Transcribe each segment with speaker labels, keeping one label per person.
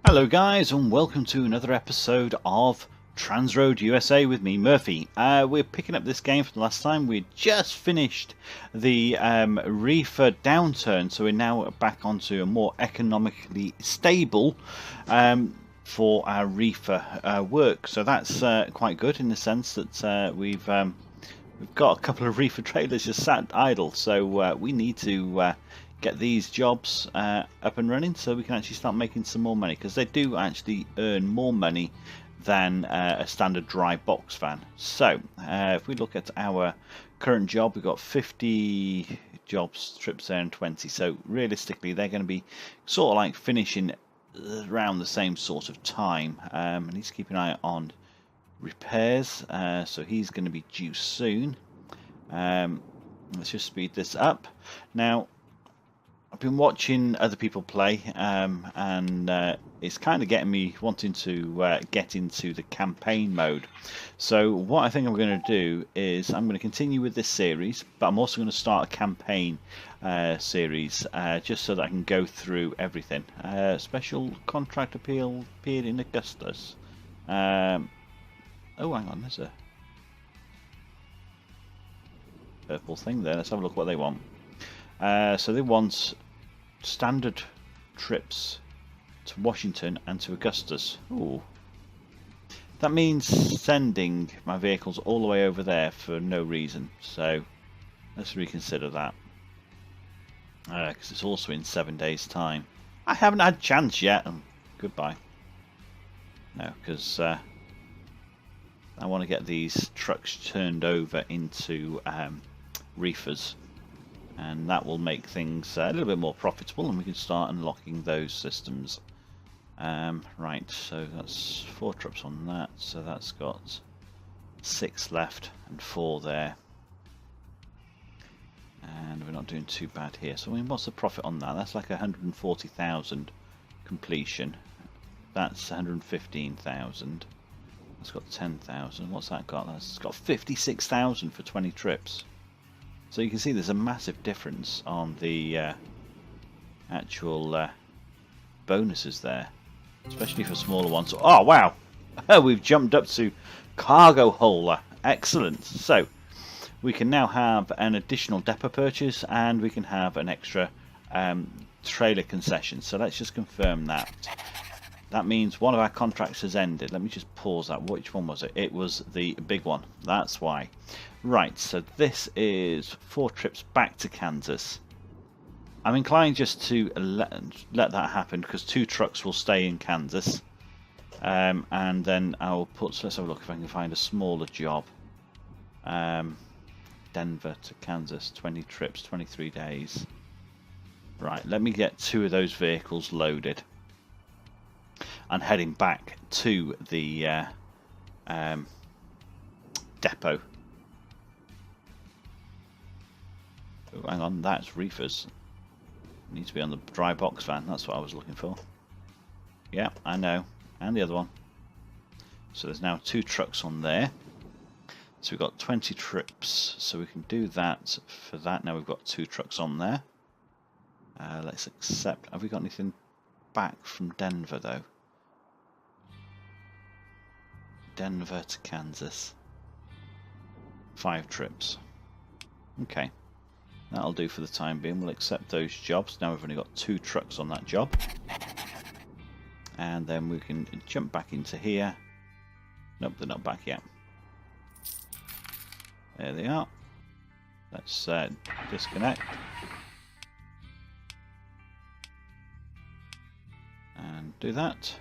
Speaker 1: Hello guys, and welcome to another episode of TransRoad USA with me, Murphy. We're picking up this game from the last time. We just finished the reefer downturn, so we're now back onto a more economically stable for our reefer work. So that's quite good in the sense that we've got a couple of reefer trailers just sat idle, so we need to get these jobs up and running so we can actually start making some more money, because they do actually earn more money than a standard dry box van. So if we look at our current job, we've got 50 jobs, trips there, and 20. So realistically they're going to be sort of like finishing around the same sort of time, and he's keeping an eye on repairs, so he's going to be due soon. Let's just speed this up. Now I've been watching other people play, and it's kind of getting me wanting to get into the campaign mode. So what I think I'm going to do is I'm going to continue with this series, but I'm also going to start a campaign series just so that I can go through everything. Special contract appeal appeared in Augustus. Oh, hang on, there's a purple thing there. Let's have a look what they want. So they want standard trips to Washington and to Augustus. Ooh. That means sending my vehicles all the way over there for no reason. So let's reconsider that. Because it's also in 7 days' time. I haven't had a chance yet. Goodbye. No, because I want to get these trucks turned over into reefers. And that will make things a little bit more profitable, and we can start unlocking those systems. Right, so that's 4 trips on that, so that's got 6 left and 4 there. And we're not doing too bad here. So I mean, what's the profit on that? That's like 140,000 completion. That's 115,000. That's got 10,000. What's that got? That's got 56,000 for 20 trips. So you can see there's a massive difference on the actual bonuses there, especially for smaller ones. Oh wow, we've jumped up to cargo hauler. Excellent. So we can now have an additional depot purchase, and we can have an extra trailer concession. So let's just confirm that. That means one of our contracts has ended. Let me just pause that. Which one was it? It was the big one. That's why. Right, so this is 4 trips back to Kansas. I'm inclined just to let that happen, because 2 trucks will stay in Kansas. And then I'll put, so let's have a look if I can find a smaller job. Denver to Kansas, 20 trips, 23 days. Right, let me get 2 of those vehicles loaded. And heading back to the depot. Oh, hang on, that's reefers. Needs to be on the dry box van. That's what I was looking for. Yeah, I know. And the other one. So there's now 2 trucks on there. So we've got 20 trips. So we can do that for that. Now we've got 2 trucks on there. Let's accept. Have we got anything back from Denver though? Denver to Kansas. 5 trips. Okay. That'll do for the time being. We'll accept those jobs. Now we've only got 2 trucks on that job. And then we can jump back into here. Nope, they're not back yet. There they are. Let's disconnect. And do that.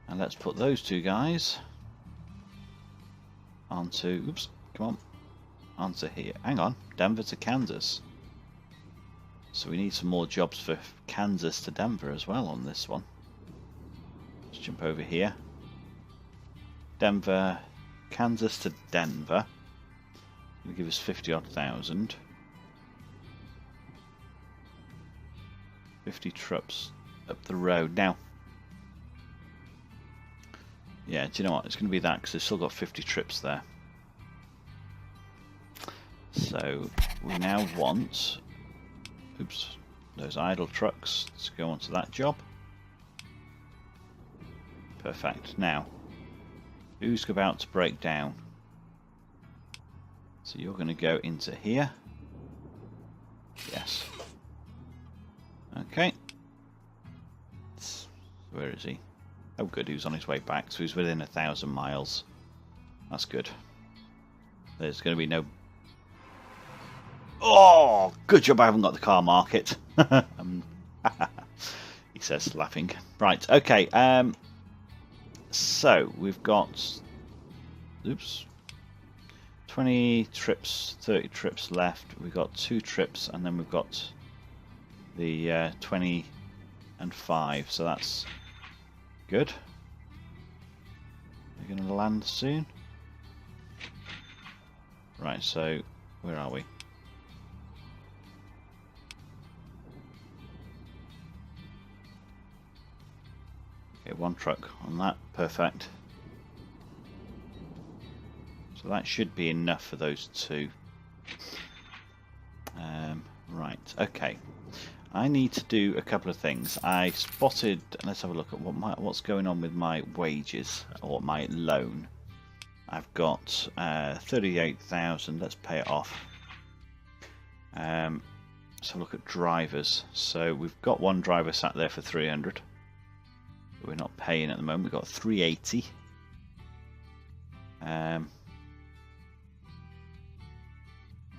Speaker 1: And let's put those 2 guys onto, oops, come on, onto here. Hang on, Denver to Kansas. So we need some more jobs for Kansas to Denver as well on this one. Let's jump over here. Denver, Kansas to Denver. It'll give us 50-odd thousand. 50 trips up the road. Now, yeah, do you know what? It's going to be that, because they've still got 50 trips there. So we now want, oops, those idle trucks to go onto that job. Perfect. Now, who's about to break down? So you're going to go into here. Yes. Okay. So where is he? Oh good, he was on his way back, so he's within 1,000 miles. That's good. There's going to be no... Oh, good job I haven't got the car market. He says, laughing. Right, okay. So, we've got... Oops. 20 trips, 30 trips left. We've got 2 trips, and then we've got the 20 and 5, so that's good. We're going to land soon. Right, so where are we? Okay, 1 truck on that, perfect. So that should be enough for those 2. Right, okay. I need to do a couple of things. I spotted, let's have a look at what's going on with my wages or my loan. I've got 38,000. Let's pay it off. Let's have a look at drivers. So we've got 1 driver sat there for 300. But we're not paying at the moment. We've got 380.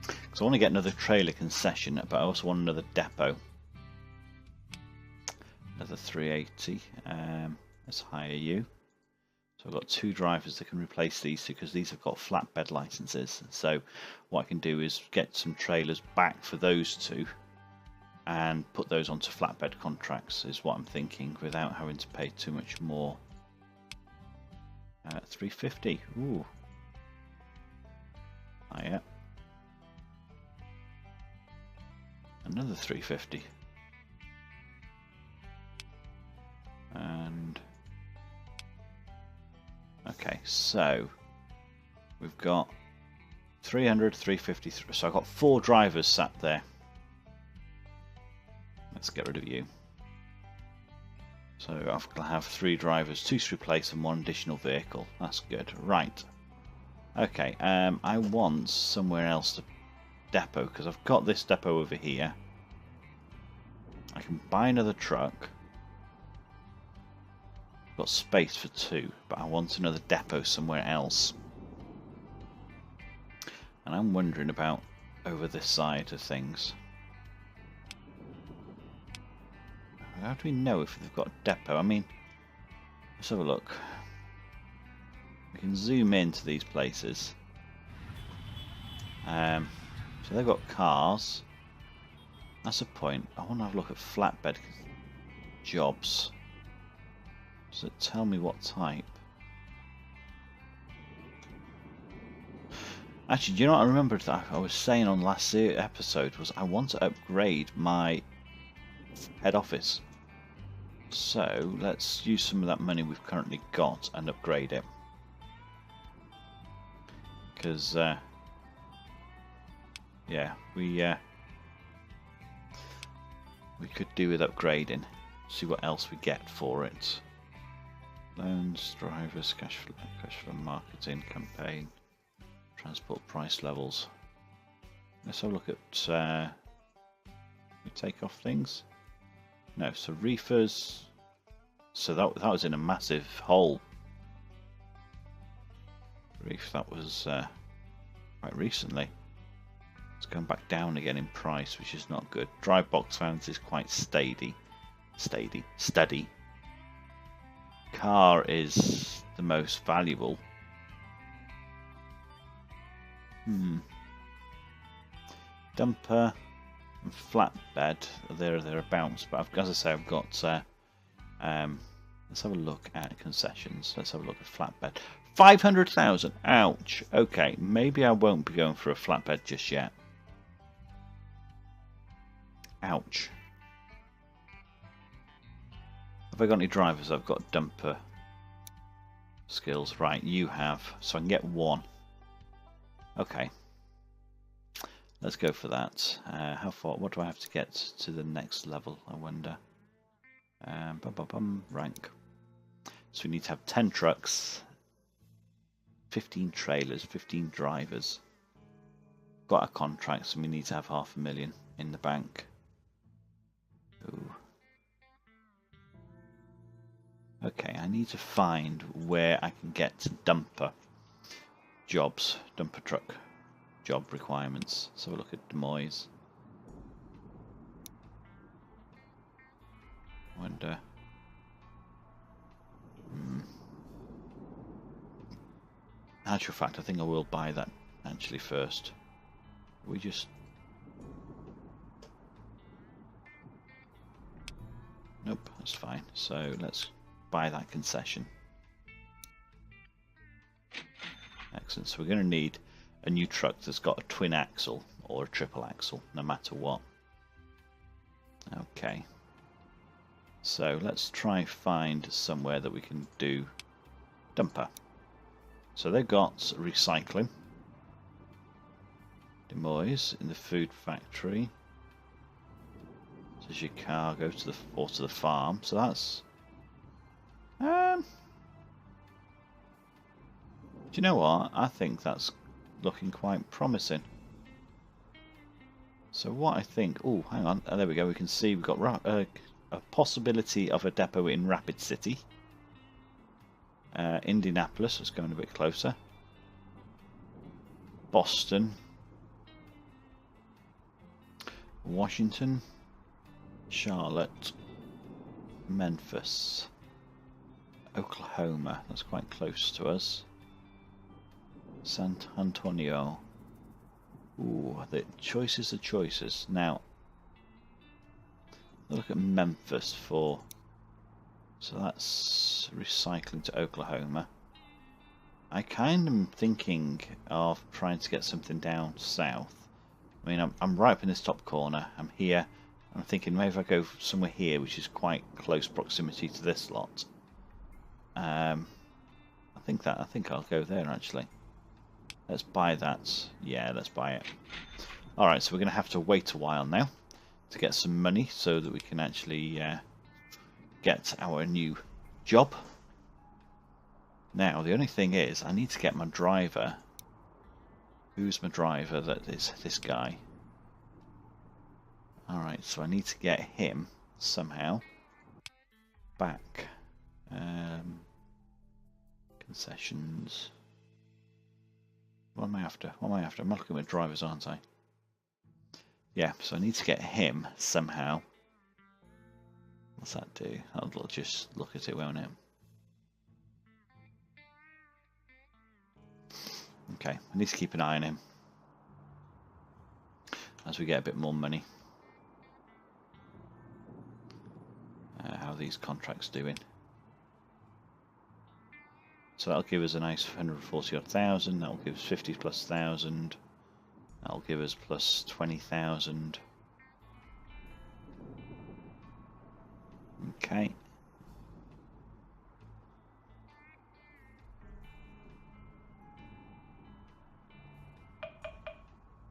Speaker 1: Because I want to get another trailer concession, but I also want another depot. Another 380. Let's hire you. So I've got 2 drivers that can replace these because these have got flatbed licenses. So what I can do is get some trailers back for those 2 and put those onto flatbed contracts is what I'm thinking without having to pay too much more. 350. Ooh. Oh, yeah. Another 350. And okay, so we've got 300, 350. So I've got 4 drivers sat there. Let's get rid of you. So I'll have 3 drivers, 2 to replace and 1 additional vehicle. That's good. Right. Okay. I want somewhere else to depot because I've got this depot over here. I can buy another truck. I've got space for 2, but I want another depot somewhere else. And I'm wondering about over this side of things. How do we know if they've got a depot? I mean, let's have a look. We can zoom into these places. So they've got cars. That's a point. I want to have a look at flatbed jobs. Does it tell me what type? Actually, do you know what I remembered that I was saying on last episode was I want to upgrade my head office. So let's use some of that money we've currently got and upgrade it. Because yeah, we could do with upgrading. See what else we get for it. Loans, drivers, cash flow marketing, campaign, transport price levels. Let's have a look at we take off things. No, so reefers. So that was in a massive hole. Reef, that was quite recently. It's gone back down again in price, which is not good. Dry box vans is quite steady. Car is the most valuable. Dumper and flatbed are thereabouts, but as I say, I've got. Let's have a look at concessions. Let's have a look at flatbed. 500,000. Ouch. Okay, maybe I won't be going for a flatbed just yet. Ouch. Have I got any drivers? I've got dumper skills. Right, you have. So I can get 1. Okay. Let's go for that. How far? What do I have to get to the next level? I wonder. Rank. So we need to have 10 trucks, 15 trailers, 15 drivers. Got a contract, so we need to have 500,000 in the bank. Ooh. Okay, I need to find where I can get to dumper jobs, dumper truck job requirements. So we'll look at Des Moines. Wonder. Actual fact, I think I will buy that actually first. We just. Nope, that's fine. So let's buy that concession. Excellent. So we're going to need a new truck that's got a twin axle or a triple axle, no matter what. Okay. So let's try find somewhere that we can do dumper. So they've got recycling. Des Moines in the food factory. So Chicago to the or to the farm. So that's do you know what? I think that's looking quite promising. So what I think... Oh, hang on. There we go. We can see we've got a possibility of a depot in Rapid City. Indianapolis, let's go in a bit closer. Boston. Washington. Charlotte. Memphis. Oklahoma, that's quite close to us. San Antonio. Ooh, the choices are choices. Now, look at Memphis for. So that's recycling to Oklahoma. I kind of am thinking of trying to get something down south. I mean, I'm right up in this top corner. I'm here. I'm thinking maybe if I go somewhere here, which is quite close proximity to this lot. I think I'll go there actually. Let's buy that. Yeah, let's buy it. Alright, so we're going to have to wait a while now to get some money so that we can actually get our new job. Now, the only thing is, I need to get my driver. Who's my driver? That is this guy. Alright, so I need to get him somehow back. Concessions. What am I after? What am I after? I'm looking at drivers, aren't I? Yeah, so I need to get him somehow. What's that do? I'll just look at it, won't it? Okay, I need to keep an eye on him as we get a bit more money. How are these contracts doing? So that'll give us a nice 140,000. That'll give us 50 plus thousand. That'll give us plus 20,000. Okay.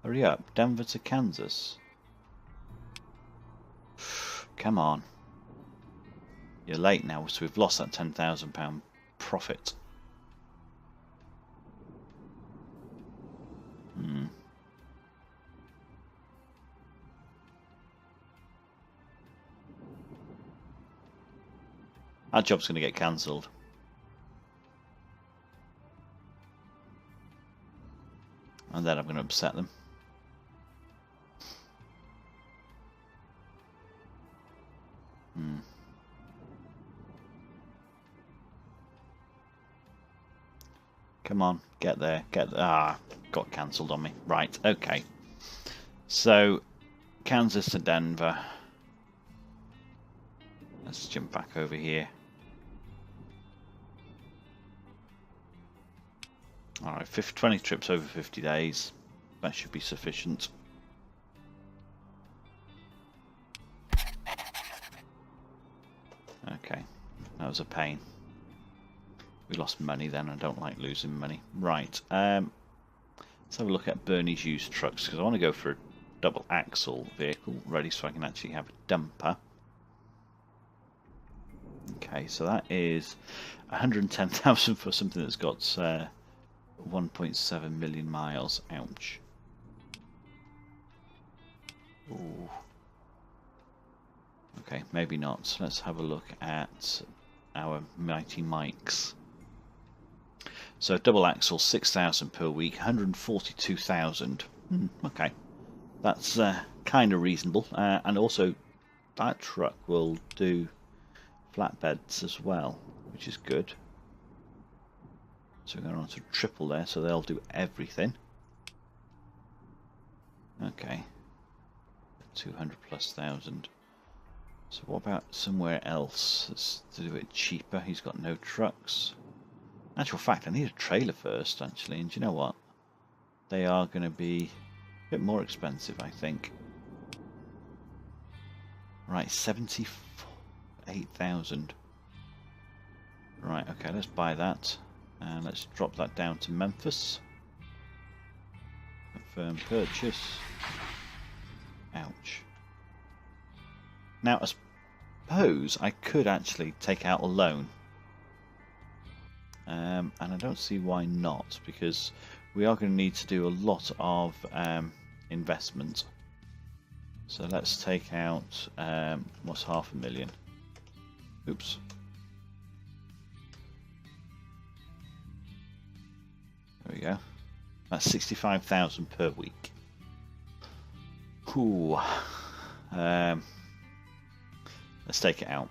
Speaker 1: Hurry up, Denver to Kansas. Come on. You're late now, so we've lost that £10,000 profit. Our job's going to get cancelled. And then I'm going to upset them. Come on, get there, get there. Ah, got cancelled on me. Right, okay. So, Kansas to Denver. Let's jump back over here. Alright, 20 trips over 50 days. That should be sufficient. Okay, that was a pain. We lost money then. I don't like losing money. Right, let's have a look at Bernie's used trucks, because I want to go for a double axle vehicle ready so I can actually have a dumper. Okay, so that is 110,000 for something that's got 1.7 million miles. Ouch. Ooh. Okay, maybe not. Let's have a look at our mighty Mikes. So double axle, 6,000 per week, 142,000. Okay, that's kind of reasonable. And also, that truck will do flatbeds as well, which is good. So we're going on to triple there, so they'll do everything. Okay, 200 plus thousand. So what about somewhere else? Let's do it cheaper. He's got no trucks. In actual fact, I need a trailer first, actually. And do you know what? They are going to be a bit more expensive, I think. Right, 78,000. Right, okay, let's buy that. And let's drop that down to Memphis. Confirm purchase. Ouch. Now, I suppose I could actually take out a loan. And I don't see why not, because we are going to need to do a lot of investment. So let's take out, what's 500,000? Oops. There we go. That's 65,000 per week. Ooh. Let's take it out.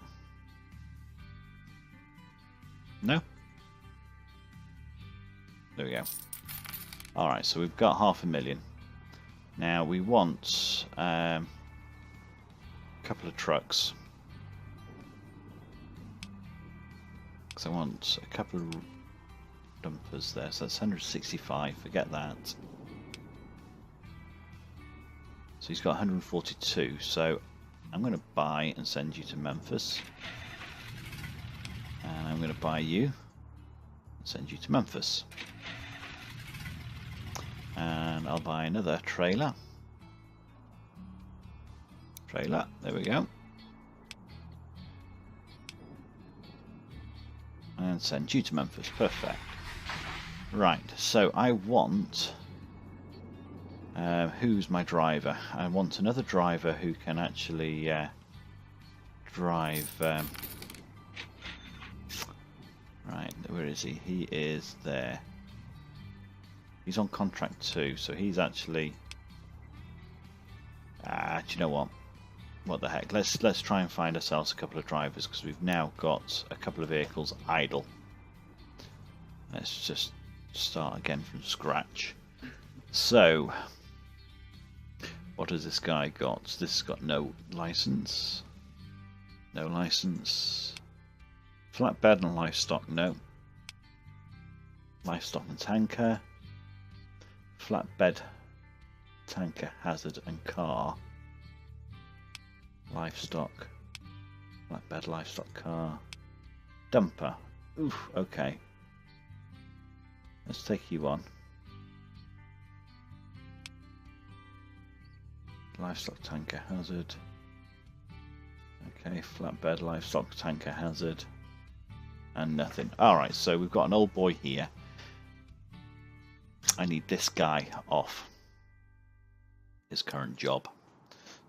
Speaker 1: No? There we go. Alright, so we've got 500,000. Now we want a couple of trucks. Because I want a couple of dumpers there, so that's 165, forget that. So he's got 142, so I'm going to buy and send you to Memphis. And I'm going to buy you and send you to Memphis. And I'll buy another trailer. Trailer, there we go. And send you to Memphis, perfect. Right, so I want... who's my driver? I want another driver who can actually drive... right, where is he? He is there. He's on contract too, so he's actually... do you know what? What the heck? Let's try and find ourselves a couple of drivers, because we've now got a couple of vehicles idle. Let's just start again from scratch. So, what has this guy got? This has got no license. No license. Flatbed and livestock, no. Livestock and tanker. Flatbed, tanker, hazard and car. Livestock. Flatbed, livestock, car. Dumper. Oof, okay. Let's take you on. Livestock, tanker, hazard. Okay, flatbed, livestock, tanker, hazard. And nothing. Alright, so we've got an old boy here. I need this guy off his current job.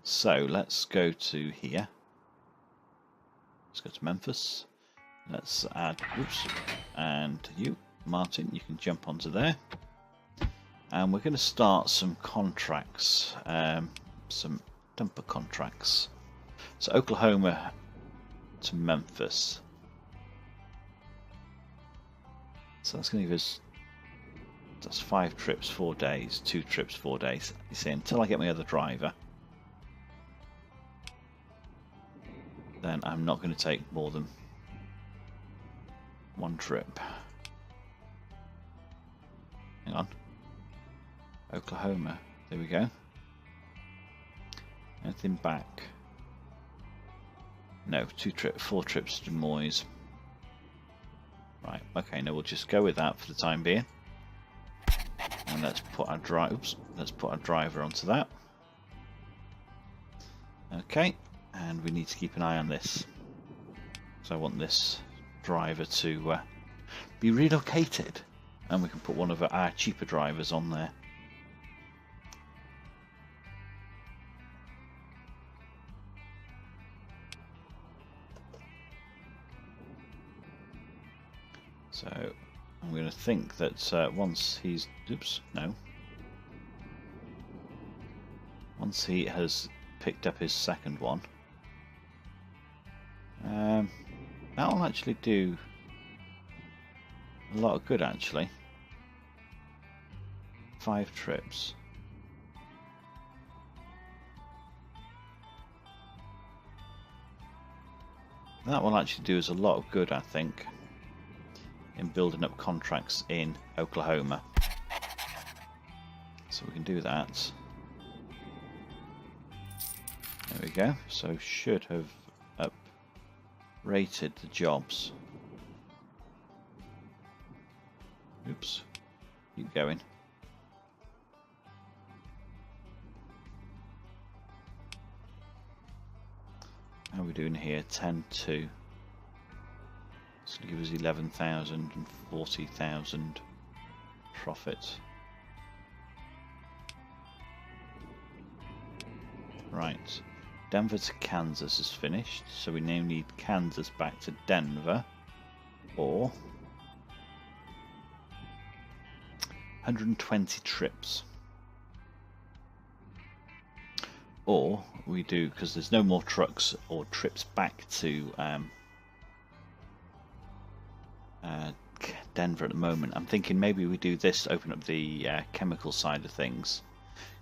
Speaker 1: So let's go to here. Let's go to Memphis. Let's add, oops, and you, Martin, you can jump onto there. And we're going to start some contracts, some dumper contracts. So Oklahoma to Memphis. So that's going to give us, that's 5 trips, 4 days, 2 trips, 4 days. You see, until I get my other driver, then I'm not going to take more than 1 trip. Hang on. Oklahoma, there we go. Anything back? No, 4 trips to Des Moines. Right, okay, now we'll just go with that for the time being. And let's put our driver onto that. Okay, and we need to keep an eye on this. So I want this driver to be relocated, and we can put one of our cheaper drivers on there. So I'm going to think that once he's... Oops, no. Once he has picked up his second one, that'll actually do a lot of good, actually. 5 trips. That will actually do us a lot of good, I think, in building up contracts in Oklahoma. So we can do that. There we go. So should have up-rated the jobs. Oops. Keep going. How are we doing here? 10-2. This will give us 11,000 and 40,000 profit. Right. Denver to Kansas is finished, so we now need Kansas back to Denver, or 120 trips. Or we do, because there's no more trucks or trips back to Denver at the moment. I'm thinking maybe we do this, open up the chemical side of things,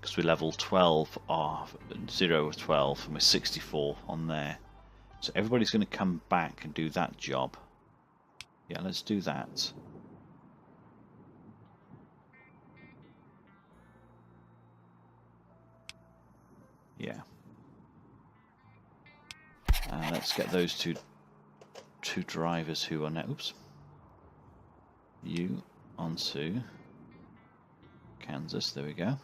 Speaker 1: because we're level 12 or 0 of 12 and we're 64 on there. So everybody's going to come back and do that job. Yeah, let's do that. Yeah. Let's get those two drivers who are now... Oops. You onto Kansas. There we go.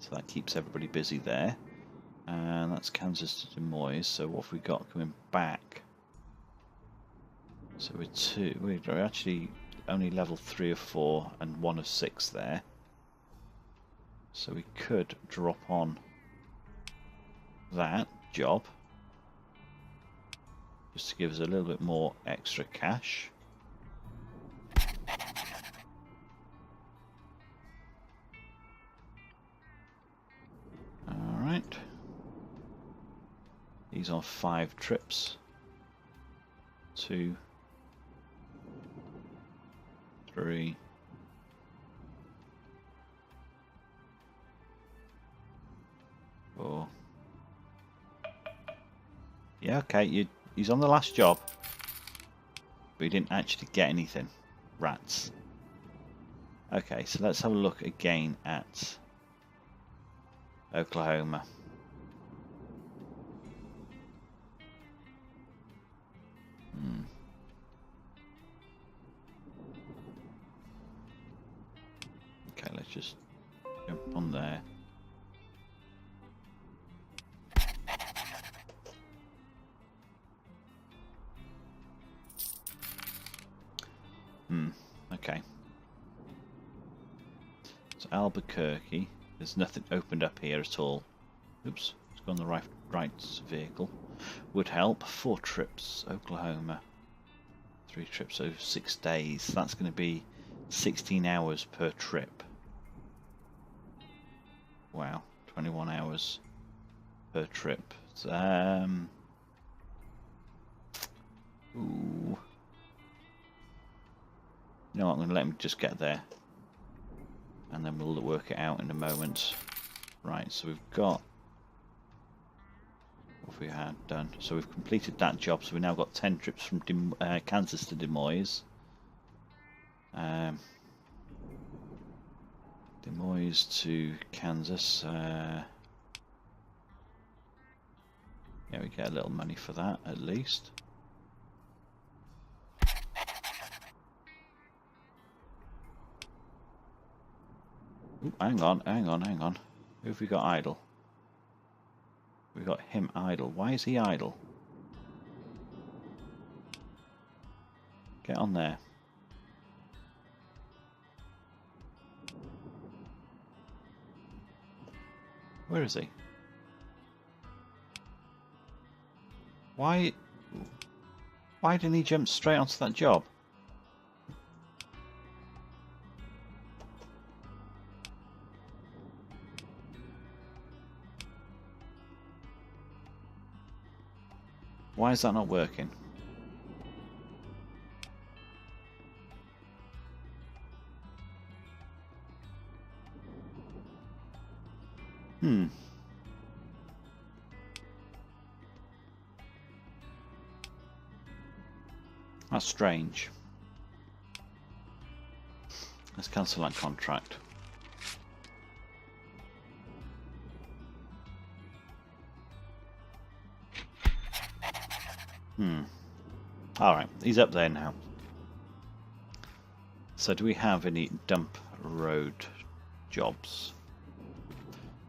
Speaker 1: So that keeps everybody busy there. And that's Kansas to Des Moines. So what have we got coming back? So we're actually only level 3 of 4 and 1 of 6 there. So we could drop on that job just to give us a little bit more extra cash. Alright. These are 5 trips. 2, 3, 4. Yeah, okay, he's on the last job, but he didn't actually get anything. Rats. Okay, so let's have a look again at Oklahoma. Okay, let's just jump on there. Okay. So Albuquerque, there's nothing opened up here at all. Oops, it's gone the right vehicle. Would help. 4 trips, Oklahoma. 3 trips over 6 days. That's going to be 16 hours per trip. Wow, 21 hours per trip. Ooh. You know what, I'm going to let him just get there, and then we'll work it out in a moment. Right, so we've got what we had done. So we've completed that job, so we've now got 10 trips from Kansas to Des Moines. Des Moines to Kansas. Yeah, we get a little money for that, at least. Ooh, hang on. Who have we got idle? We've got him idle. Why is he idle? Get on there. Where is he? Why didn't he jump straight onto that job? Why is that not working? That's strange. Let's cancel that contract. Alright, he's up there now. So do we have any dump road jobs?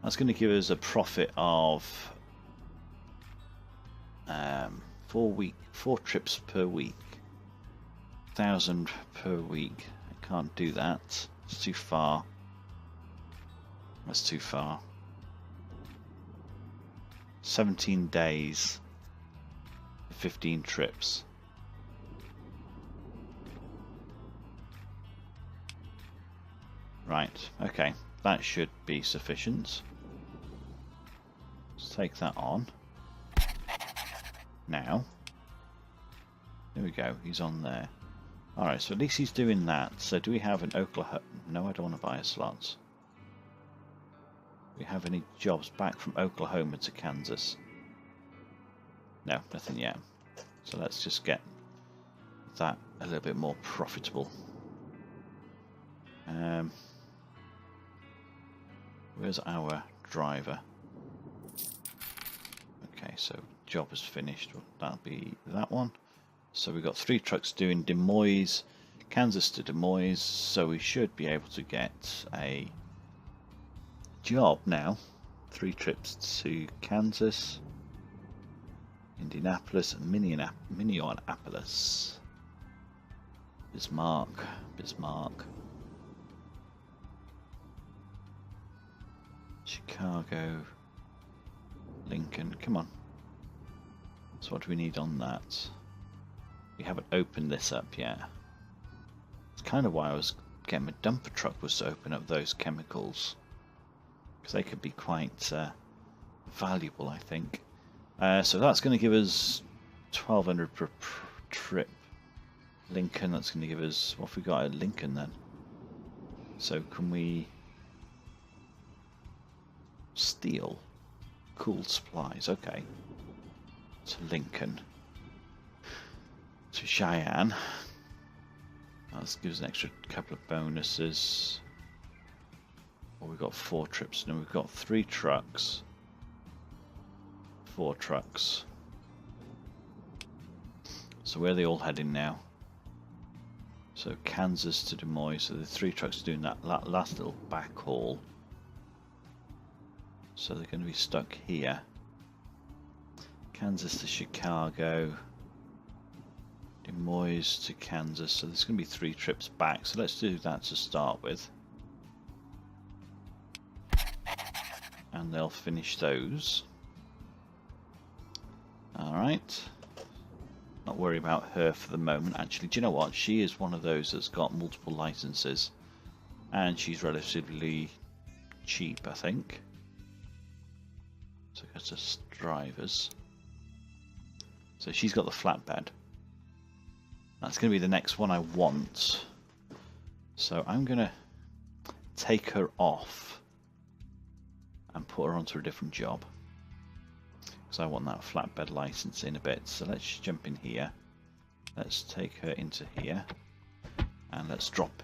Speaker 1: That's going to give us a profit of 4 trips per week. 1,000 per week. I can't do that. It's too far. That's too far. 17 days. 15 trips. Right, okay. That should be sufficient. Let's take that on. Now. There we go, he's on there. Alright, so at least he's doing that. So do we have an Oklahoma? No, I don't want to buy a slot. Do we have any jobs back from Oklahoma to Kansas? No, nothing yet. So let's just get that a little bit more profitable. Where's our driver? Okay, so job is finished. That'll be that one. So we've got 3 trucks doing Des Moines, Kansas to Des Moines, so we should be able to get a job now. 3 trips to Kansas, Indianapolis, and Minneapolis, Bismarck, Chicago, Lincoln. Come on. So what do we need on that? We haven't opened this up yet. It's kind of why I was getting my dumper truck, was to open up those chemicals, because they could be quite valuable, I think. So that's going to give us 1,200 per trip. Lincoln, that's going to give us, what have we got at Lincoln then? So can we steel cooled supplies? Okay, to Lincoln, to Cheyenne. That gives us an extra couple of bonuses. Well, we've got 4 trips now. We've got 3 trucks, 4 trucks. So where are they all heading now? So Kansas to Des Moines. So the 3 trucks doing that last little back haul. So they're going to be stuck here. Kansas to Chicago. Des Moines to Kansas. So there's going to be 3 trips back. So let's do that to start with. And they'll finish those. Alright. Not worry about her for the moment. Actually, do you know what? She is one of those that's got multiple licenses. And she's relatively cheap, I think. So go to drivers. So she's got the flatbed. That's going to be the next one I want. So I'm going to take her off and put her onto a different job, because I want that flatbed license in a bit. So let's jump in here. Let's take her into here, and let's drop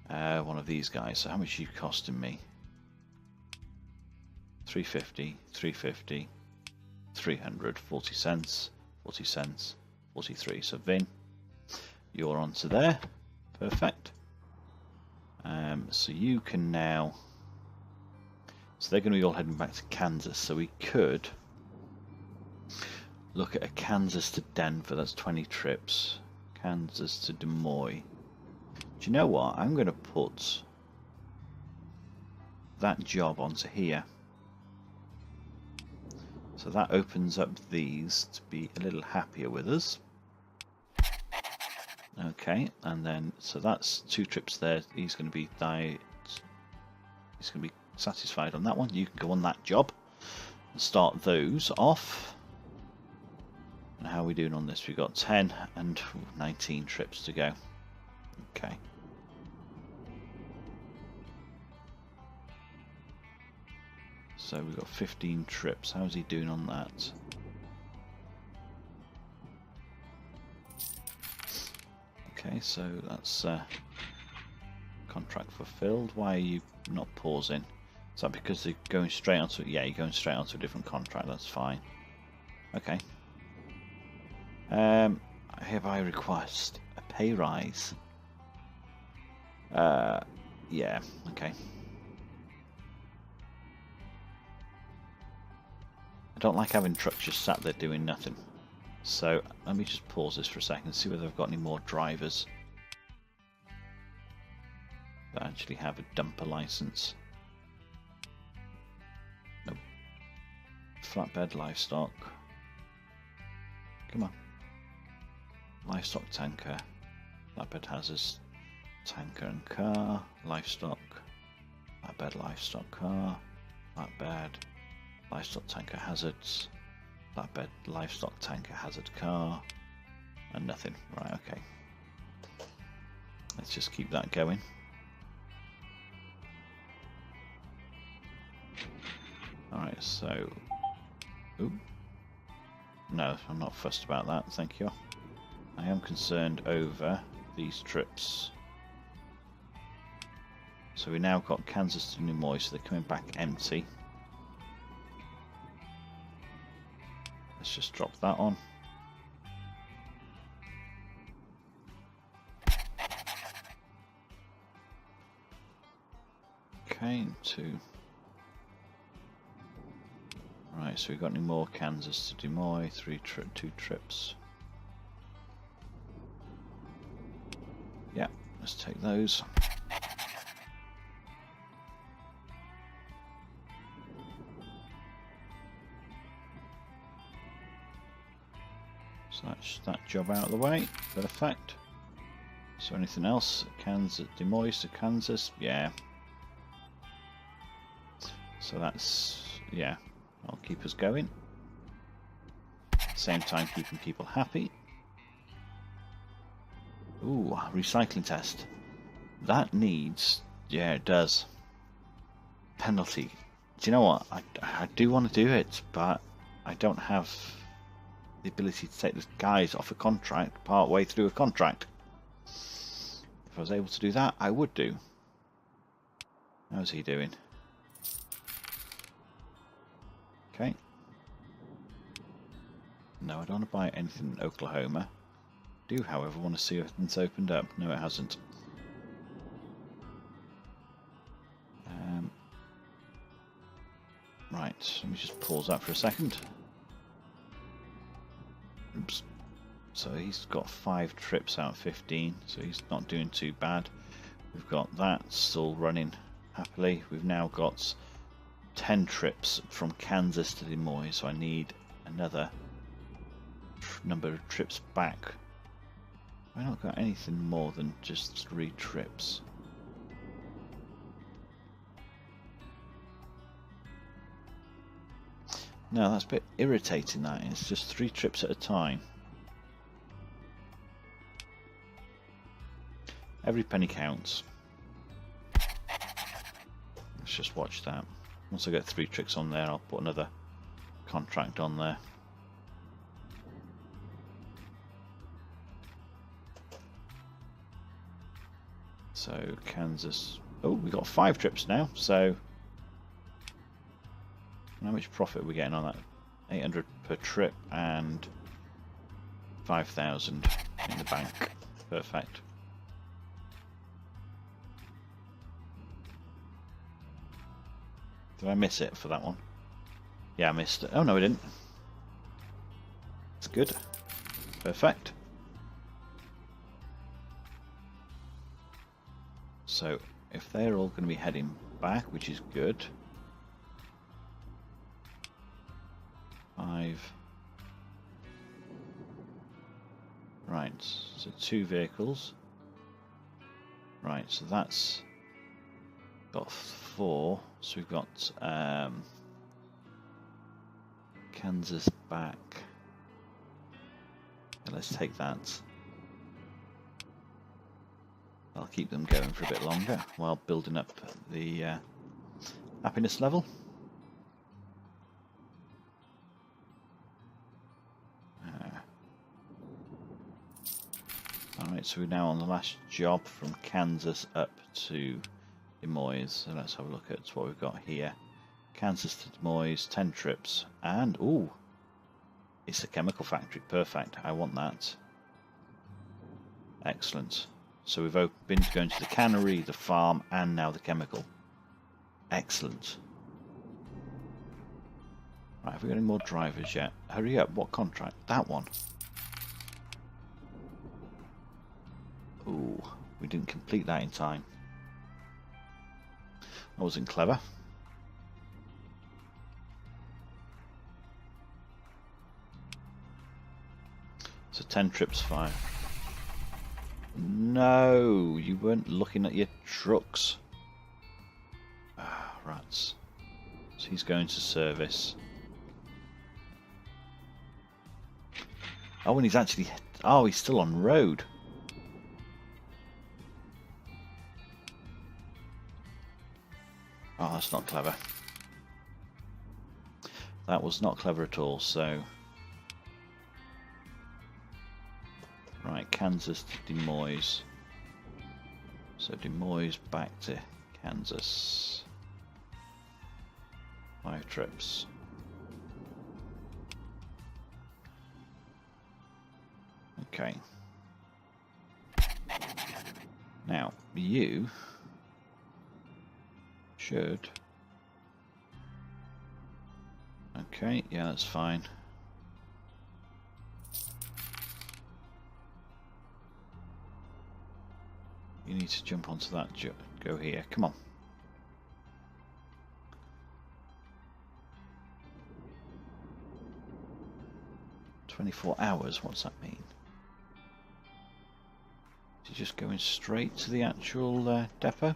Speaker 1: one of these guys. So how much are you costing me? 350, 350, 300, 40 cents, 40 cents, 43. So Vin, you're onto there. Perfect. So you can now So they're going to be all heading back to Kansas. So we could look at a Kansas to Denver. That's 20 trips. Kansas to Des Moines. Do you know what? I'm going to put that job onto here. So that opens up these to be a little happier with us. Okay, and then so that's 2 trips there. He's going to be satisfied on that one. You can go on that job and start those off. And how are we doing on this? We've got 10 and 19 trips to go. Okay. So we've got 15 trips. How's he doing on that? Okay, so that's contract fulfilled. Why are you not pausing? Is that because they're going straight onto it? Yeah, you're going straight onto a different contract. That's fine. Okay. I hereby request a pay rise. Yeah. Okay. I don't like having trucks just sat there doing nothing. So let me just pause this for a second and see whether I've got any more drivers that actually have a dumper license. Nope. Flatbed livestock. Come on. Livestock tanker. Flatbed hazards. Tanker and car. Livestock. Flatbed livestock car. Flatbed. Livestock tanker hazards. Flatbed livestock tanker hazard car. And nothing. Right, okay. Let's just keep that going. Alright, so... Ooh. No, I'm not fussed about that, thank you. I am concerned over these trips. So we now got Kansas to Des Moines, so they're coming back empty. Let's just drop that on. Okay, 2. Right, so we've got any more Kansas to Des Moines, 2 trips. Yeah, let's take those. So that's that job out of the way. Perfect. So anything else? Kansas, Des Moines to Kansas? Yeah. So that's, yeah, I'll keep us going. At the same time keeping people happy. Ooh, recycling test. That needs, yeah it does. Penalty. Do you know what? I do want to do it, but I don't have the ability to take the guys off a contract part way through a contract. If I was able to do that, I would do. How's he doing? Okay. No, I don't want to buy anything in Oklahoma. Do, however, want to see if it's opened up. No, it hasn't. Right, let me just pause that for a second. Oops. So he's got 5 trips out of 15, so he's not doing too bad. We've got that still running happily. We've now got 10 trips from Kansas to Des Moines, so I need another number of trips back. I've not got anything more than just 3 trips. No, that's a bit irritating, that. It's just 3 trips at a time. Every penny counts. Let's just watch that. Once I get 3 tricks on there, I'll put another contract on there. So, Kansas... Oh, we've got 5 trips now, so... How much profit are we getting on that? 800 per trip and 5,000 in the bank. Perfect. Did I miss it for that one? Yeah, I missed it. Oh no, I didn't. It's good. Perfect. So if they're all going to be heading back, which is good. 5. Right, so 2 vehicles. Right, so that's got 4. So we've got Kansas back. Let's take that. I'll keep them going for a bit longer while building up the happiness level. Alright, so we're now on the last job from Kansas up to Des Moines. So let's have a look at what we've got here. Kansas to Des Moines, 10 trips. And, ooh, it's a chemical factory. Perfect. I want that. Excellent. So we've been going to the cannery, the farm, and now the chemical. Excellent. Right, have we got any more drivers yet? Hurry up. What contract? That one. Ooh, we didn't complete that in time. That wasn't clever. So 10 trips, 5. No, you weren't looking at your trucks. Ah, rats. So he's going to service. Oh, and he's actually... Oh, he's still on road. Oh, that's not clever. That was not clever at all, so... Right, Kansas to Des Moines. So Des Moines back to Kansas. 5 trips. Okay. Now, you should... Okay, yeah, that's fine. You need to jump onto that, go here, come on. $24 what's that mean? Is he just going straight to the actual depot?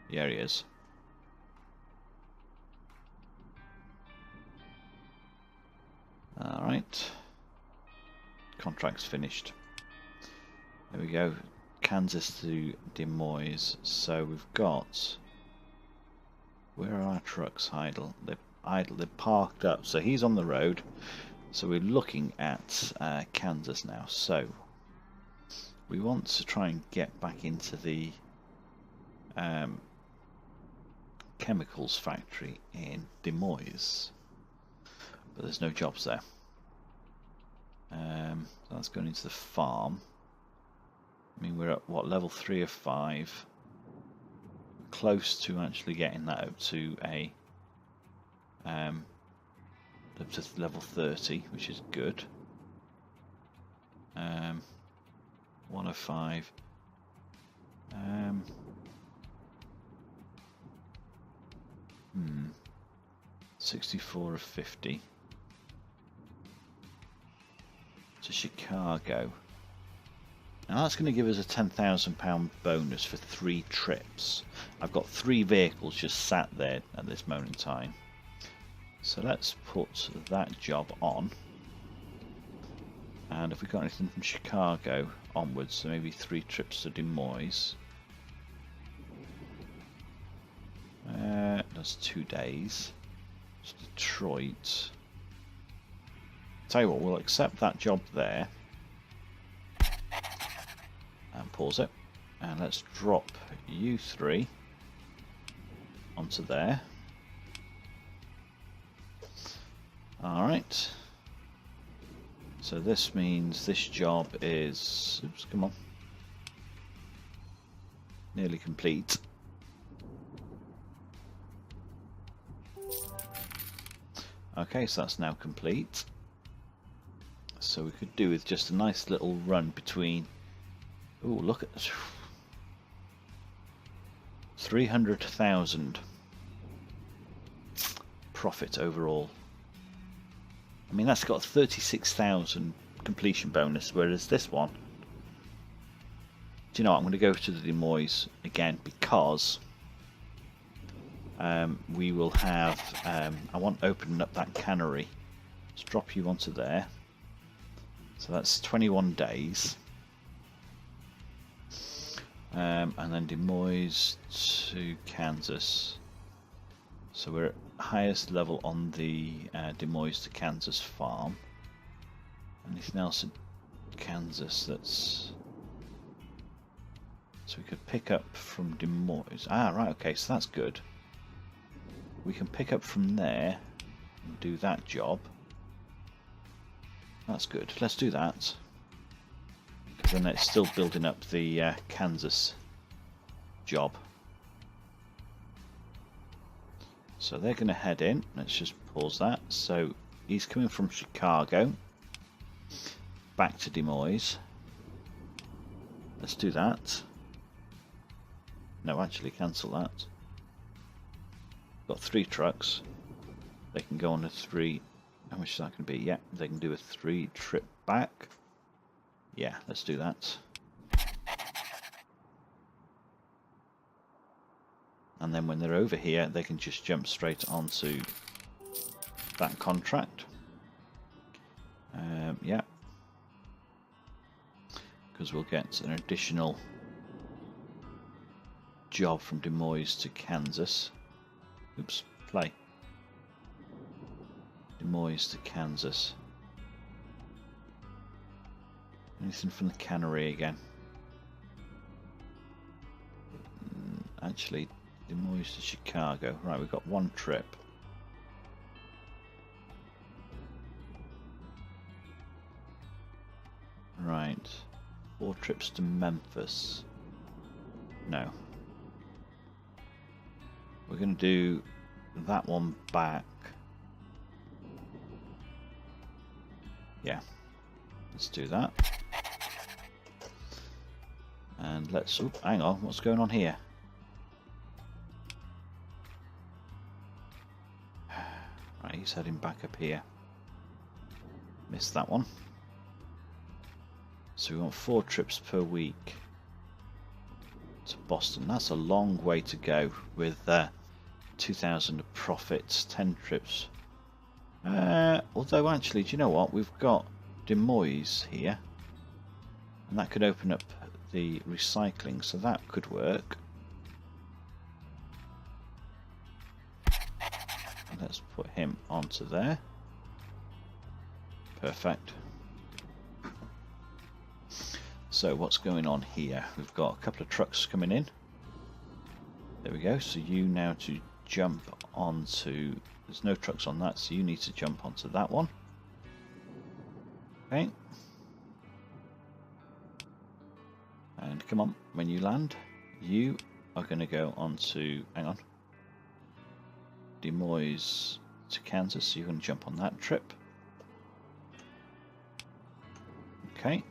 Speaker 1: Yeah, he is. Alright. Contract's finished. There we go. Kansas to Des Moines. So we've got... Where are our trucks idle? They're idle. They're parked up. So he's on the road. So we're looking at Kansas now. So we want to try and get back into the chemicals factory in Des Moines. But there's no jobs there. So that's going into the farm. I mean, we're at what, level 3 of 5. Close to actually getting that up to a up to level 30, which is good. 1 of 5. 64 of 50. To Chicago. Now that's going to give us a £10,000 bonus for 3 trips. I've got 3 vehicles just sat there at this moment in time. So let's put that job on. And if we've got anything from Chicago onwards, so maybe 3 trips to Des Moines. That's 2 days. It's Detroit. Tell you what, we'll accept that job there. And pause it. And let's drop you 3 onto there. Alright. So this means this job is... Oops, come on. Nearly complete. Okay, so that's now complete. So we could do with just a nice little run between... Oh, look at this. 300,000 profit overall. I mean, that's got 36,000 completion bonus, whereas this one... Do you know what? I'm going to go to the Des Moines again because we will have... I want opening up that cannery. Let's drop you onto there. So that's 21 days. And then Des Moines to Kansas. So we're at highest level on the Des Moines to Kansas farm. Anything else in Kansas that's... So we could pick up from Des Moines. Ah, right, okay, so that's good. We can pick up from there and do that job. That's good. Let's do that. Because then it's still building up the Kansas job. So they're going to head in. Let's just pause that. So he's coming from Chicago back to Des Moines. Let's do that. No, actually cancel that. Got 3 trucks. They can go on a 3. How much is that going to be? Yeah, they can do a 3 trip back. Yeah, let's do that. And then when they're over here, they can just jump straight onto that contract. Yeah. Because we'll get an additional job from Des Moines to Kansas. Oops, play. Des Moines to Kansas. Anything from the cannery again? Actually, Des Moines to Chicago. Right, we've got 1 trip. Right, 4 trips to Memphis. No. We're going to do that one back. Yeah, let's do that. And let's... Oh, hang on, what's going on here? Right, he's heading back up here. Missed that one. So we want 4 trips per week to Boston. That's a long way to go with 2,000 of profits, 10 trips. Although actually, do you know what? We've got Des Moines here, and that could open up the recycling, so that could work. And let's put him onto there. Perfect. So what's going on here? We've got a couple of trucks coming in. There we go. So you now to jump onto... There's no trucks on that, so you need to jump onto that one. Okay. And come on, when you land, you are going to go onto... Hang on. Des Moines to Kansas, so you're going to jump on that trip. Okay.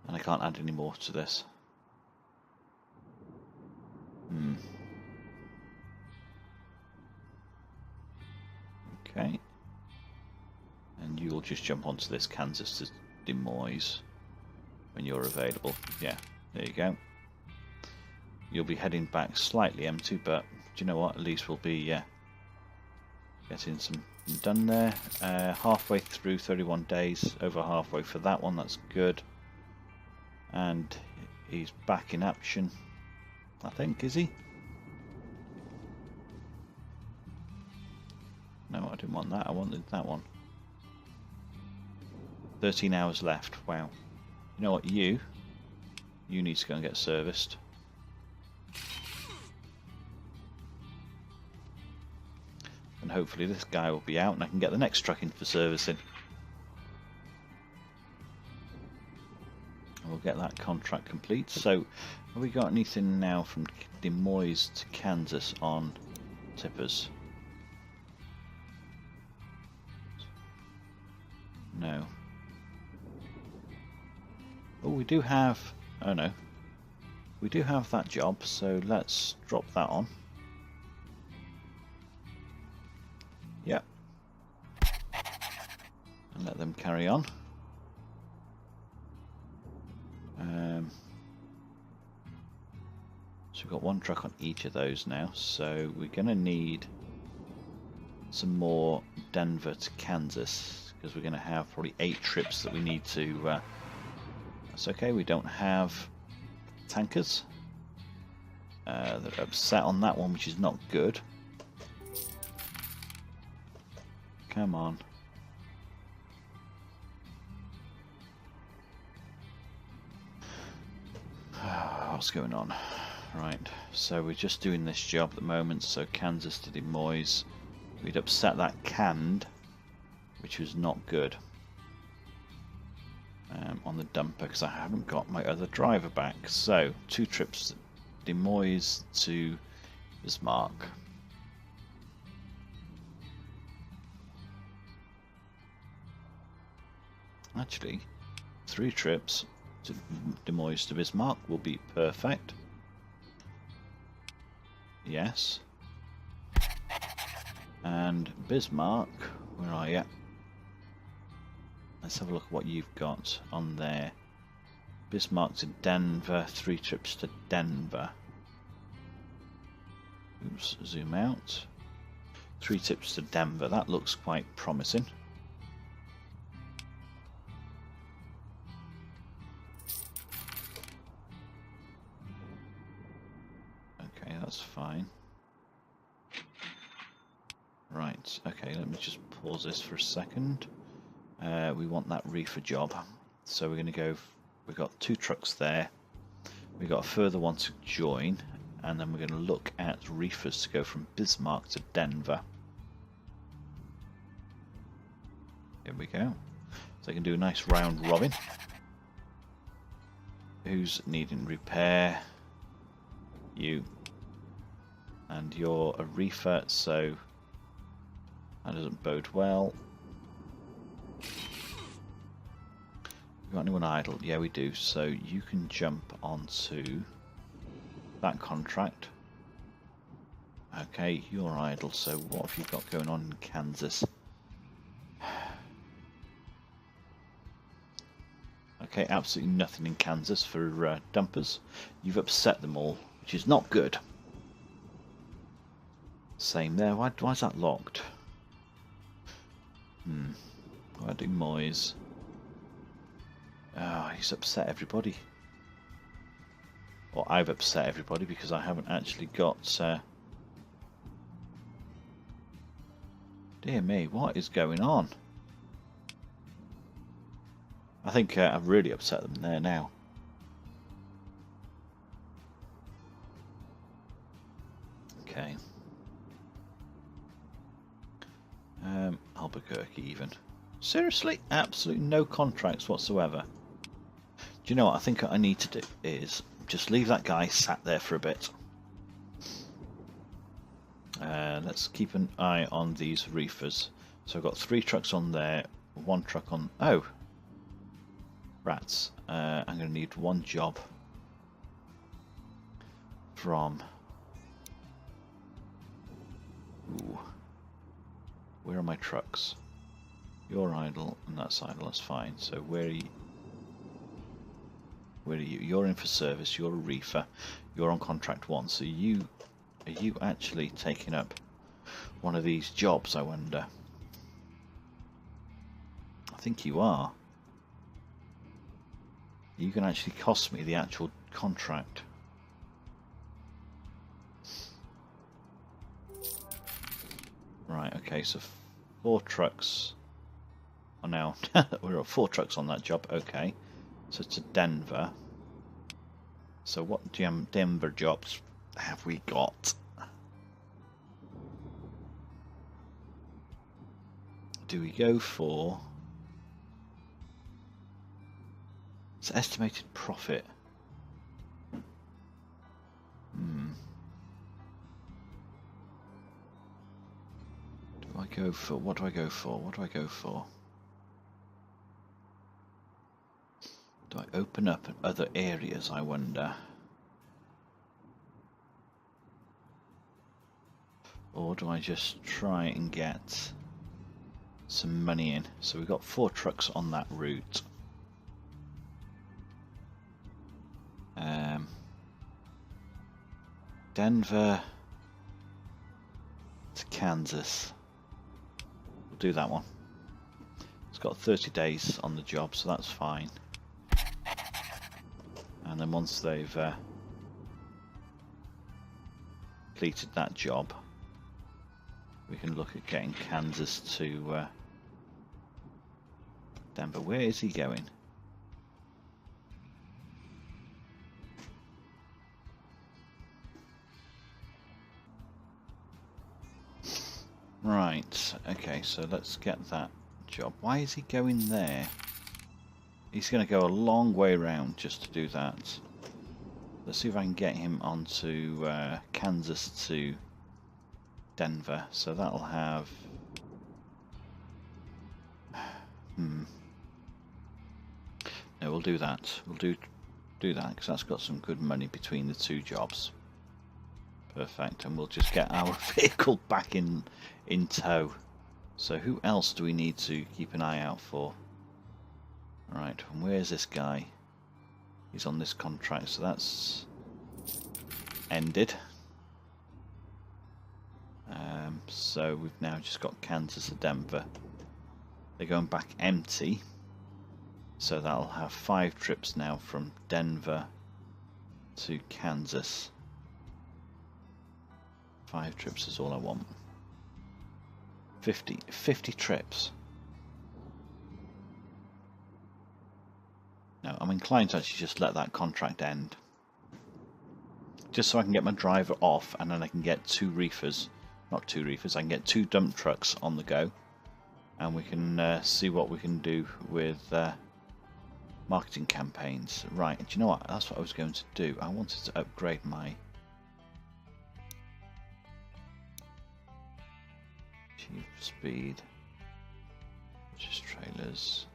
Speaker 1: And I can't add any more to this. Okay. And you will just jump onto this Kansas to Des Moines when you're available. Yeah, there you go. You'll be heading back slightly empty, but do you know what? At least we'll be getting some done there. Halfway through 31 days, over halfway for that one. That's good. And he's back in action, I think, is he? No, I didn't want that. I wanted that one. 13 hours left. Wow. You know what? You need to go and get serviced. And hopefully this guy will be out and I can get the next truck in for servicing. We'll get that contract complete. So, have we got anything now from Des Moines to Kansas on tippers? No. Oh, we do have... Oh no. We do have that job, so let's drop that on. Yep. And let them carry on. So we've got one truck on each of those now, so we're going to need some more Denver to Kansas, because we're going to have probably 8 trips that we need to... That's okay, we don't have tankers. They're upset on that one, which is not good. Come on. What's going on? Right, so we're just doing this job at the moment, so Kansas to Des Moines. We'd upset that canned, which was not good. On the dumper, because I haven't got my other driver back. So, 2 trips, Des Moines to Bismarck. Actually, 3 trips to Des Moines to Bismarck will be perfect. Yes. And Bismarck, where are you? Let's have a look at what you've got on there. Bismarck to Denver, 3 trips to Denver. Oops, zoom out. 3 trips to Denver, that looks quite promising. Okay, that's fine. Right, okay, let me just pause this for a second. We want that reefer job, so we're going to go. We've got 2 trucks there. We've got a further one to join, and then we're going to look at reefers to go from Bismarck to Denver. Here we go. So I can do a nice round robin. Who's needing repair? You. And you're a reefer, so that doesn't bode well. You got anyone idle? Yeah, we do. So you can jump onto that contract. Okay, you're idle. So what have you got going on in Kansas? Okay, absolutely nothing in Kansas for dumpers. You've upset them all, which is not good. Same there. Why is that locked? Why do Moyes? Oh, he's upset everybody. Or I've upset everybody because I haven't actually got... Dear me, what is going on? I think I've really upset them there now. Okay. Albuquerque even. Seriously? Absolutely no contracts whatsoever. Do you know what I think I need to do is just leave that guy sat there for a bit. Let's keep an eye on these reefers. So I've got 3 trucks on there, 1 truck on... Oh! Rats. I'm going to need 1 job from... Ooh. Where are my trucks? You're idle and that's idle, that's fine. So where are you? Where are you? You're in for service, you're a reefer, you're on contract 1, so you... Are you actually taking up one of these jobs, I wonder? I think you are. You can actually cost me the actual contract. Right, okay, so 4 trucks are now... We're at 4 trucks on that job, okay. So to Denver. So what Denver jobs have we got? Do we go for... It's estimated profit. Do I go for... What do I go for? What do I go for? Do I open up other areas, I wonder? Or do I just try and get some money in? So we've got 4 trucks on that route. Denver to Kansas. We'll do that one. It's got 30 days on the job, so that's fine. And then once they've completed that job, we can look at getting Kansas to Denver. Where is he going? Right, okay, so let's get that job. Why is he going there? He's going to go a long way around just to do that. Let's see if I can get him onto Kansas to Denver. So that'll have... No, we'll do that. We'll do that because that's got some good money between the 2 jobs. Perfect, and we'll just get our vehicle back in tow. So who else do we need to keep an eye out for? Right, and where's this guy? He's on this contract, so that's ended. So we've now just got Kansas to Denver. They're going back empty, so that'll have 5 trips now from Denver to Kansas. 5 trips is all I want. 50 trips. No, I'm inclined to actually just let that contract end. Just so I can get my driver off and then I can get 2 reefers. Not 2 reefers, I can get 2 dump trucks on the go. And we can see what we can do with marketing campaigns. Right, do you know what? That's what I was going to do. I wanted to upgrade my chief speed, which is trailers.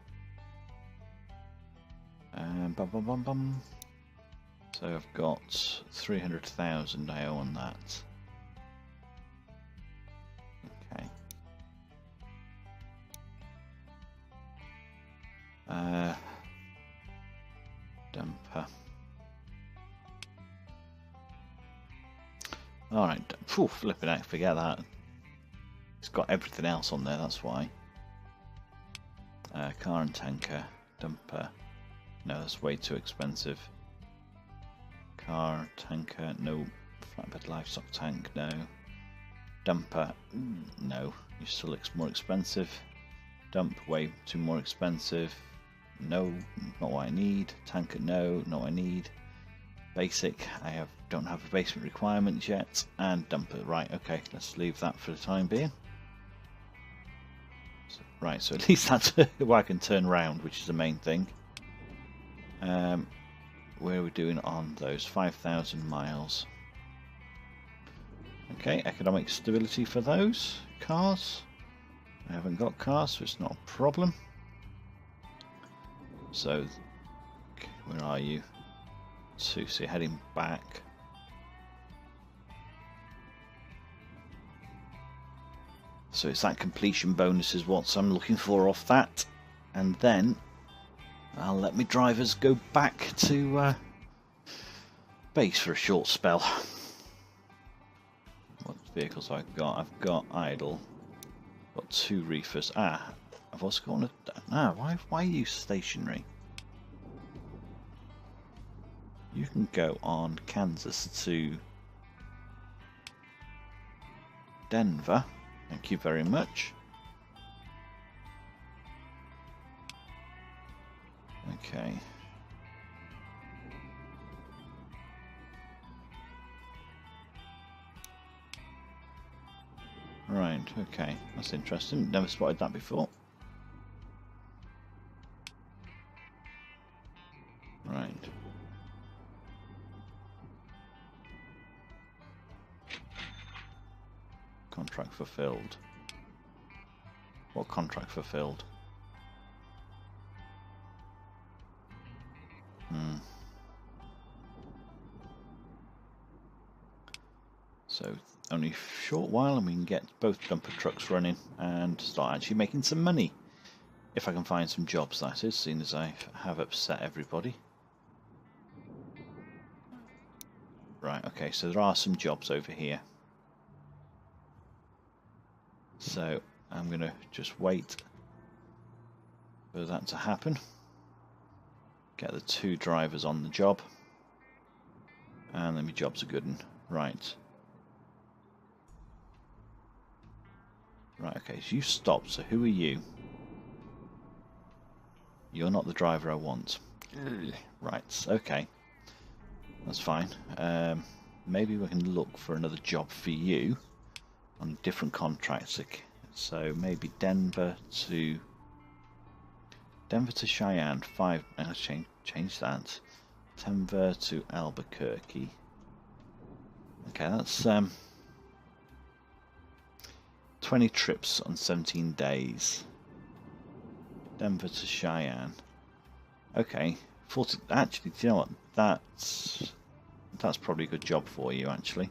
Speaker 1: So I've got 300,000 I owe on that. Okay. Dumper. Alright, flipping out, forget that. It's got everything else on there, that's why. Car and tanker, dumper. No, that's way too expensive. Car, tanker, no. Flatbed livestock tank, no. Dumper, no. You're still more expensive. Dump, way too more expensive. No, not what I need. Tanker, no, not what I need. Basic, don't have a basement requirement yet. And dumper, right, okay, let's leave that for the time being. Right, so at least that's where I can turn around, which is the main thing. Where are we doing on those? 5,000 miles. Okay, economic stability for those cars. I haven't got cars, so it's not a problem. So, where are you? So you're heading back. So it's that completion bonus is what I'm looking for off that. And then I'll let my drivers go back to base for a short spell. What vehicles have I got? I've got idle. Got 2 reefers. I've also got why are you stationary? You can go on Kansas to Denver. Thank you very much. Okay. Right, okay. That's interesting. Never spotted that before. Right. Contract fulfilled. What contract fulfilled? only a short while and we can get both dumper trucks running and start actually making some money. If I can find some jobs, that is, seeing as I have upset everybody. Right, okay, so there are some jobs over here. So I'm going to just wait for that to happen. Get the 2 drivers on the job. And then my job's a good one. Right. Right, okay, so you stopped, so who are you? You're not the driver I want. Right, okay. That's fine. Maybe we can look for another job for you on different contracts. So maybe Denver to Cheyenne. 5. Let's change that. Denver to Albuquerque. Okay, that's 20 trips on 17 days. Denver to Cheyenne. Okay, 40. Actually, do you know what? That's probably a good job for you. Actually,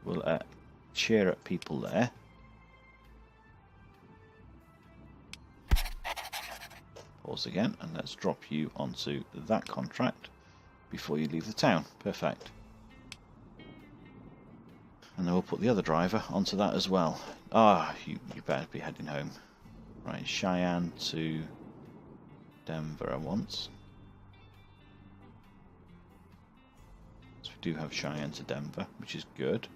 Speaker 1: we'll cheer up people there. Pause again, and let's drop you onto that contract before you leave the town. Perfect. And then we'll put the other driver onto that as well. Ah, you better be heading home. Right, Cheyenne to Denver I want. So we do have Cheyenne to Denver, which is good.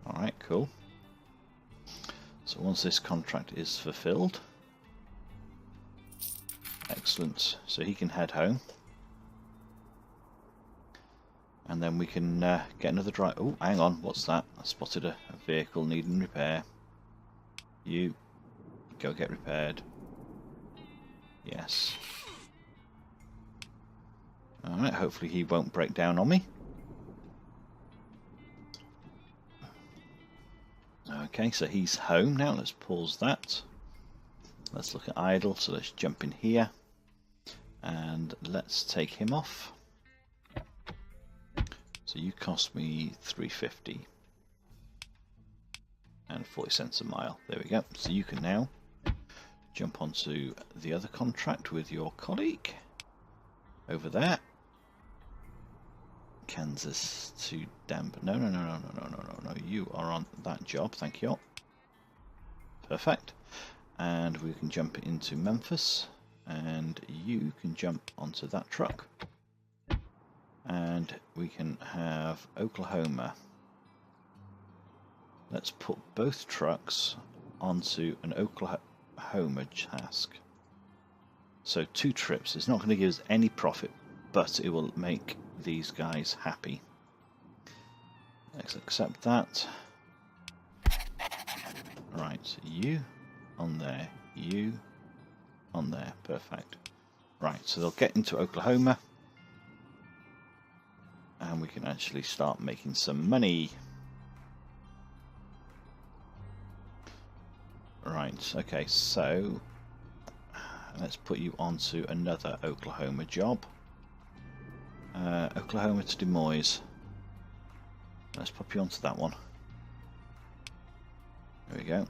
Speaker 1: Alright, cool. So once this contract is fulfilled, excellent, so he can head home. And then we can get another drive. Oh, hang on, what's that? I spotted a vehicle needing repair. You go get repaired. Yes. Alright, hopefully he won't break down on me. Okay, so he's home now. Let's pause that. Let's look at idle. So let's jump in here. And let's take him off. So you cost me $3.50 and 40 cents a mile. There we go. So you can now jump onto the other contract with your colleague over there. Kansas to Denver. No. You are on that job. Thank you. Perfect. And we can jump into Memphis, and you can jump onto that truck. And we can have Oklahoma. Let's put both trucks onto an Oklahoma task. So 2 trips. It's not going to give us any profit, but it will make these guys happy. Let's accept that. Right, you on there, you on there. Perfect. Right, so they'll get into Oklahoma. And we can actually start making some money. Right, okay, so let's put you onto another Oklahoma job. Oklahoma to Des Moines. Let's pop you onto that one. There we go.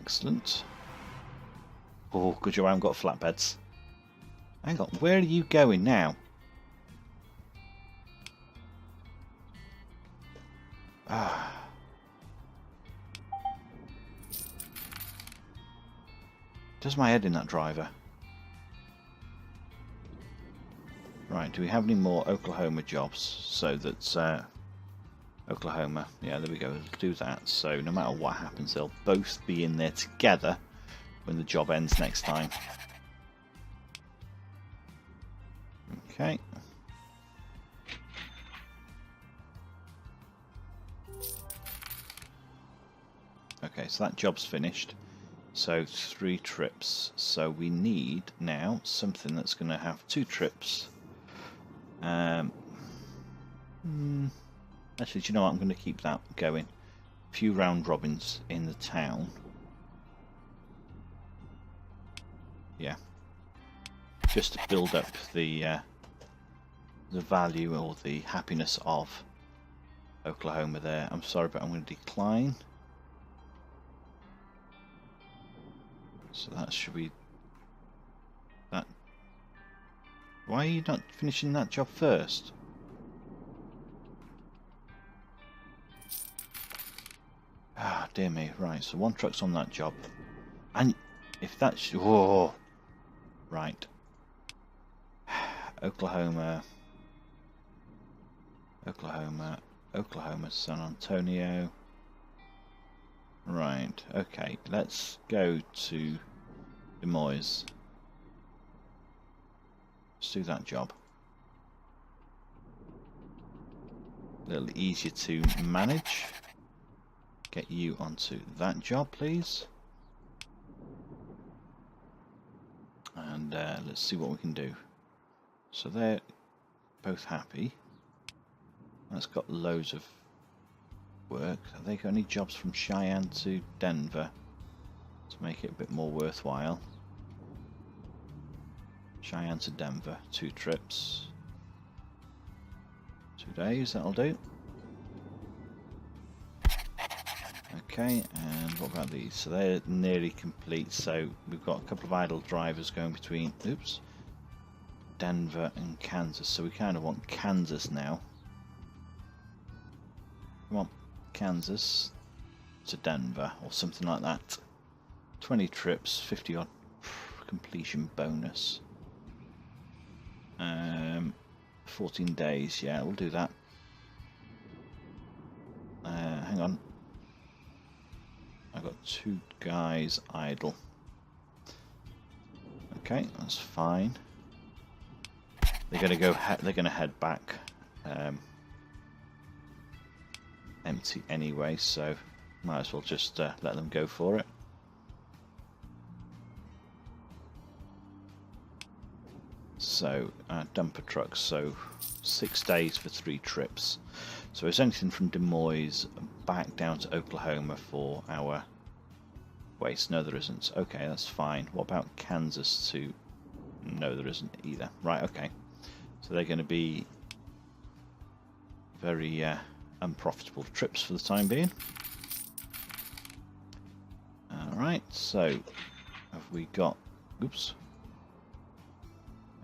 Speaker 1: Excellent. Oh, good job I haven't got flatbeds. Hang on, where are you going now? Ah. Does my head in that driver? Right, do we have any more Oklahoma jobs? So that's Oklahoma. Yeah, there we go. Let's do that. So no matter what happens, they'll both be in there together when the job ends next time. Okay. Okay, so that job's finished. So 3 trips. So we need now something that's going to have 2 trips. Actually, do you know what? I'm going to keep that going. A few round robins in the town. Yeah. Just to build up the the value or the happiness of Oklahoma there. I'm sorry, but I'm going to decline. So that should be that. Why are you not finishing that job first? Ah, dear me. Right, so one truck's on that job. And if that's... Oh! Right. Oklahoma, San Antonio. Right, okay, let's go to Des Moines. Let's do that job. A little easier to manage. Get you onto that job, please. And let's see what we can do. So they're both happy. That's got loads of work. Have they got any jobs from Cheyenne to Denver to make it a bit more worthwhile? Cheyenne to Denver, 2 trips. 2 days, that'll do. Okay, and what about these? So they're nearly complete, so we've got a couple of idle drivers going between, oops, Denver and Kansas, so we kind of want Kansas now. Come on, Kansas to Denver, or something like that. 20 trips, 50 odd completion bonus. 14 days, yeah, we'll do that. Hang on. I've got 2 guys idle. Okay, that's fine. They're gonna go. They're gonna head back empty anyway, so might as well just let them go for it. So dumper trucks. So 6 days for 3 trips. So it's anything from Des Moines back down to Oklahoma for our waste. No, there isn't. Okay, that's fine. What about Kansas to... No, there isn't either. Right, okay. So they're going to be very unprofitable trips for the time being. Alright, so have we got... Oops.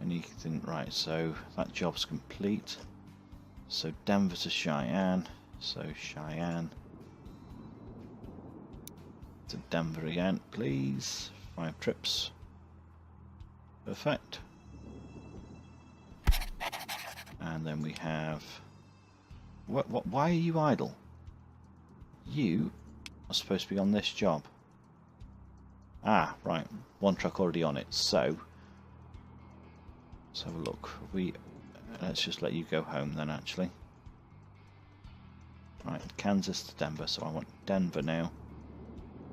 Speaker 1: Anything... Right, so that job's complete. So Denver to Cheyenne, so Cheyenne to Denver again, please. 5 trips. Perfect. And then we have... Why are you idle? You are supposed to be on this job. Ah, right. 1 truck already on it, so... Let's have a look. Let's just let you go home then, actually. Right, Kansas to Denver, so I want Denver now.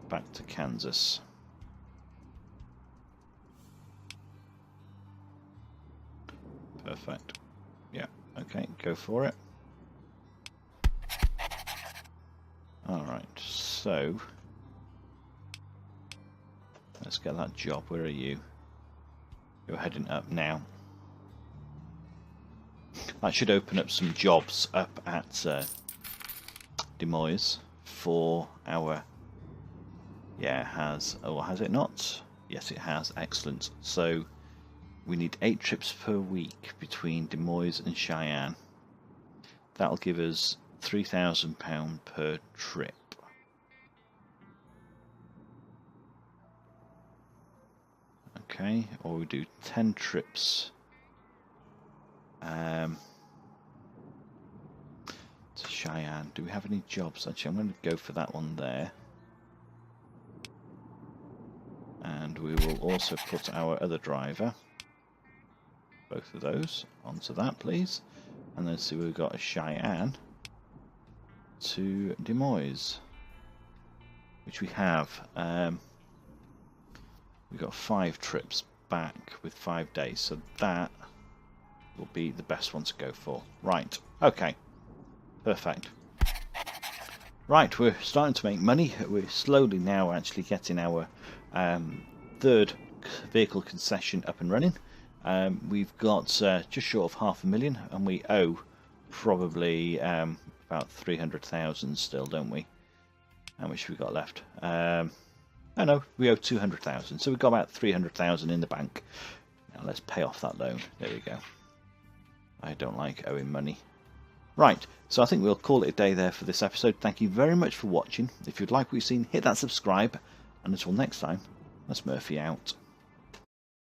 Speaker 1: Back to Kansas. Perfect. Yeah, okay, go for it. Alright, so... Let's get that job. Where are you? You're heading up now. That should open up some jobs up at Des Moines for our... Yeah, it has. Or has it not? Yes, it has. Excellent. So we need 8 trips per week between Des Moines and Cheyenne. That'll give us £3,000 per trip. Okay, or we do 10 trips to Cheyenne. Do we have any jobs? Actually, I'm going to go for that one there. And we will also put our other driver, both of those, onto that, please. And then see, we've got a Cheyenne to Des Moines, which we have. We've got 5 trips back with 5 days, so that will be the best one to go for. Right, okay, perfect. Right, we're starting to make money. We're slowly now actually getting our 3rd vehicle concession up and running. We've got just short of 500,000, and we owe probably about 300,000 still, don't we? How much have we got left? Oh no, we owe 200,000, so we've got about 300,000 in the bank. Now let's pay off that loan. There we go. I don't like owing money. Right, so I think we'll call it a day there for this episode. Thank you very much for watching. If you'd like what you've seen, hit that subscribe, and until next time, that's Murphy out.